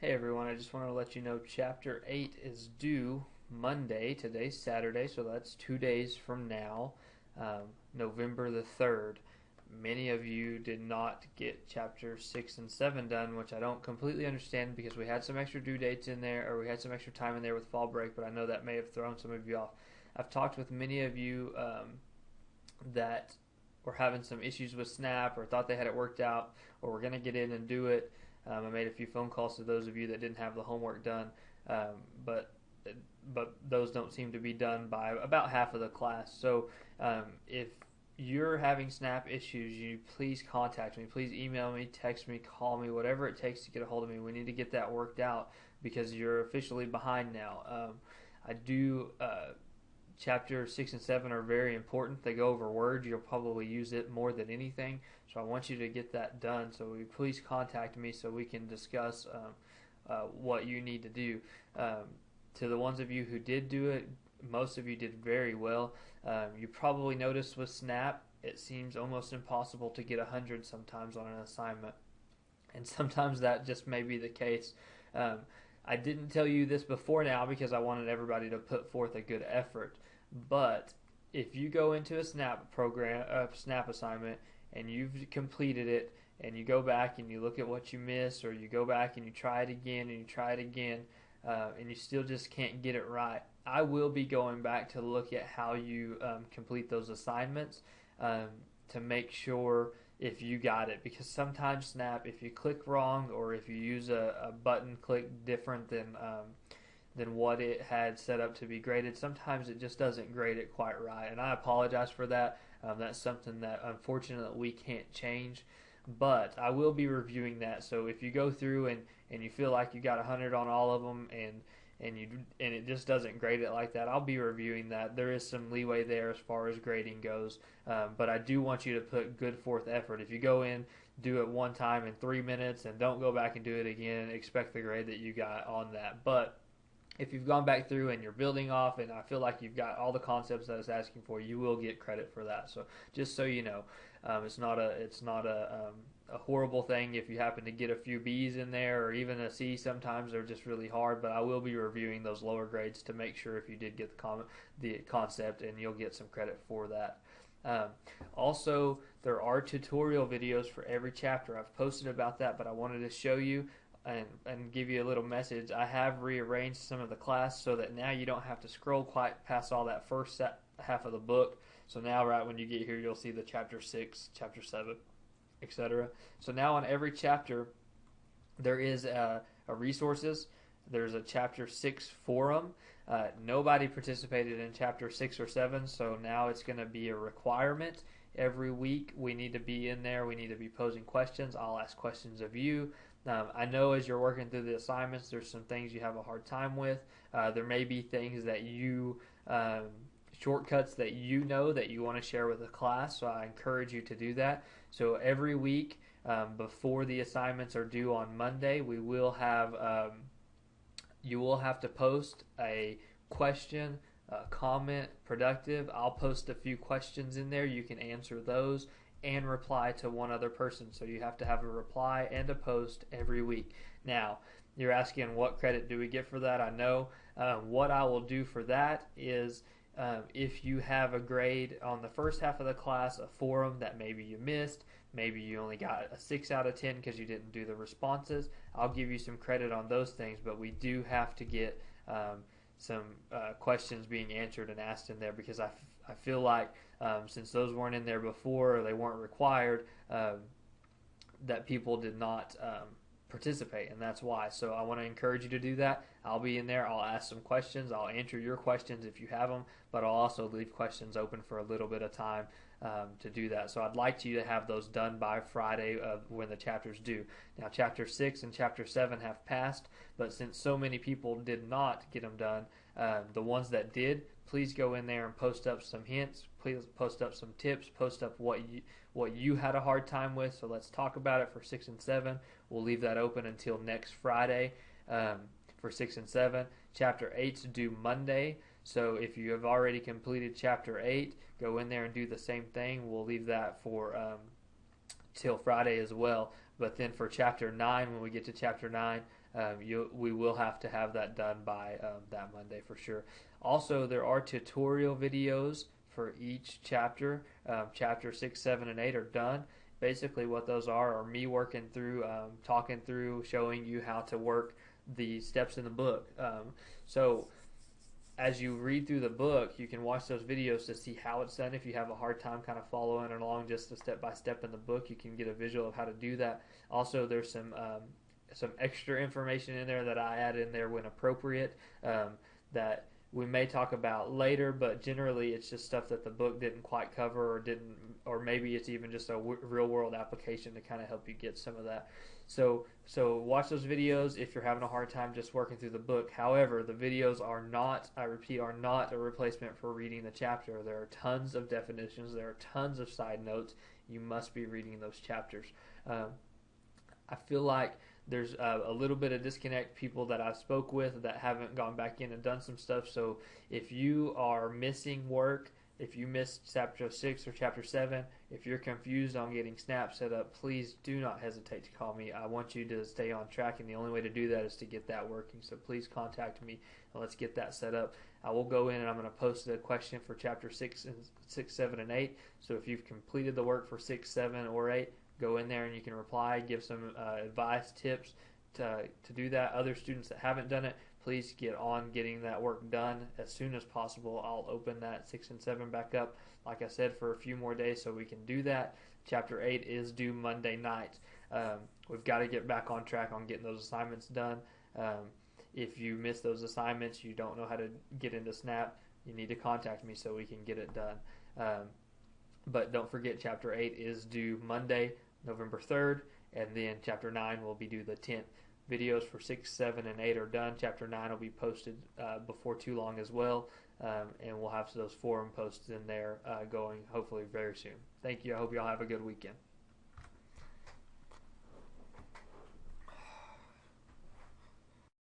Hey everyone, I just want to let you know Chapter 8 is due Monday. Today's Saturday, so that's 2 days from now, November the 3rd. Many of you did not get Chapter 6 and 7 done, which I don't completely understand because we had some extra due dates in there, or we had some extra time in there with fall break, but I know that may have thrown some of you off. I've talked with many of you that were having some issues with Snap or thought they had it worked out or were going to get in and do it. I made a few phone calls to those of you that didn't have the homework done, but those don't seem to be done by about half of the class. So if you're having Snap issues, you please contact me. Please email me, text me, call me, whatever it takes to get a hold of me. We need to get that worked out because you're officially behind now. I do. Chapter 6 and 7 are very important. They go over Word. You'll probably use it more than anything. So I want you to get that done. So please contact me so we can discuss what you need to do. To the ones of you who did do it, most of you did very well. You probably noticed with Snap, it seems almost impossible to get 100 sometimes on an assignment. And sometimes that just may be the case. I didn't tell you this before now because I wanted everybody to put forth a good effort. But if you go into a Snap program, a Snap assignment, and you've completed it, and you go back and you look at what you missed, or you go back and you try it again and you try it again, and you still just can't get it right, I will be going back to look at how you complete those assignments to make sure if you got it, because sometimes Snap, if you click wrong or if you use a button click different than what it had set up to be graded, sometimes it just doesn't grade it quite right, and I apologize for that. That's something that unfortunately we can't change, but I will be reviewing that. So if you go through and you feel like you got 100 on all of them and it just doesn't grade it like that, I'll be reviewing that. There is some leeway there as far as grading goes, but I do want you to put good forth effort. If you go in, do it one time in 3 minutes and don't go back and do it again, expect the grade that you got on that. But if you've gone back through and you're building off and I feel like you've got all the concepts that it's asking for, you will get credit for that. So just so you know, it's not a horrible thing if you happen to get a few B's in there or even a C. Sometimes they're just really hard, but I will be reviewing those lower grades to make sure if you did get the concept, and you'll get some credit for that. Also, there are tutorial videos for every chapter. I've posted about that, but I wanted to show you and give you a little message. I have rearranged some of the class so that now you don't have to scroll quite past all that first half of the book. So now right when you get here, you'll see the chapter 6, chapter 7, etc. So now on every chapter, there is a resources. There's a chapter 6 forum. Nobody participated in chapter 6 or 7, so now it's going to be a requirement. Every week we need to be in there. We need to be posing questions. I'll ask questions of you. I know as you're working through the assignments, there's some things you have a hard time with. There may be things that you, shortcuts that you know that you want to share with the class, so I encourage you to do that. So every week before the assignments are due on Monday, we will have, you will have to post a question, comment, productive. I'll post a few questions in there. You can answer those and reply to one other person. So you have to have a reply and a post every week. Now, you're asking what credit do we get for that? I know. What I will do for that is if you have a grade on the first half of the class, a forum that maybe you missed, maybe you only got a 6 out of 10 because you didn't do the responses, I'll give you some credit on those things, but we do have to get some questions being answered and asked in there because I feel like since those weren't in there before or they weren't required, that people did not participate, and that's why. So I want to encourage you to do that. I'll be in there. I'll ask some questions. I'll answer your questions if you have them, but I'll also leave questions open for a little bit of time to do that. So I'd like you to have those done by Friday when the chapters due. Now, Chapter 6 and Chapter 7 have passed, but since so many people did not get them done, the ones that did, please go in there and post up some hints. Please post up some tips. Post up what you had a hard time with. So let's talk about it for 6 and 7. We'll leave that open until next Friday for 6 and 7. Chapter 8's due Monday. So if you have already completed Chapter 8, go in there and do the same thing. We'll leave that for till Friday as well. But then for chapter 9, when we get to chapter 9, we will have to have that done by that Monday for sure. Also, there are tutorial videos for each chapter. Chapter 6, 7, and 8 are done. Basically, what those are me working through, talking through, showing you how to work the steps in the book. So as you read through the book, you can watch those videos to see how it's done. If you have a hard time kind of following along just a step by step in the book, you can get a visual of how to do that. Also, there's some extra information in there that I add in there when appropriate, that we may talk about later, but generally it's just stuff that the book didn't quite cover, or maybe it's even just a real world application to kind of help you get some of that. So watch those videos if you're having a hard time just working through the book. However, the videos are not, I repeat, are not a replacement for reading the chapter. There are tons of definitions. There are tons of side notes. You must be reading those chapters. I feel like there's a little bit of disconnect, people that I've spoke with that haven't gone back in and done some stuff. So if you are missing work, if you missed chapter 6 or chapter 7, if you're confused on getting Snap set up, please do not hesitate to call me. I want you to stay on track, and the only way to do that is to get that working. So please contact me, and let's get that set up. I will go in, and I'm going to post a question for chapter 6, 7, and 8. So if you've completed the work for 6, 7, or 8, go in there and you can reply, give some advice, tips to do that. Other students that haven't done it, please get on getting that work done as soon as possible. I'll open that 6 and 7 back up, like I said, for a few more days so we can do that. Chapter 8 is due Monday night. We've got to get back on track on getting those assignments done. If you miss those assignments, you don't know how to get into Snap, you need to contact me so we can get it done. But don't forget, Chapter 8 is due Monday, November 3rd, and then Chapter 9 will be due the 10th. Videos for 6, 7, and 8 are done. Chapter 9 will be posted before too long as well, and we'll have those forum posts in there going hopefully very soon. Thank you. I hope you all have a good weekend.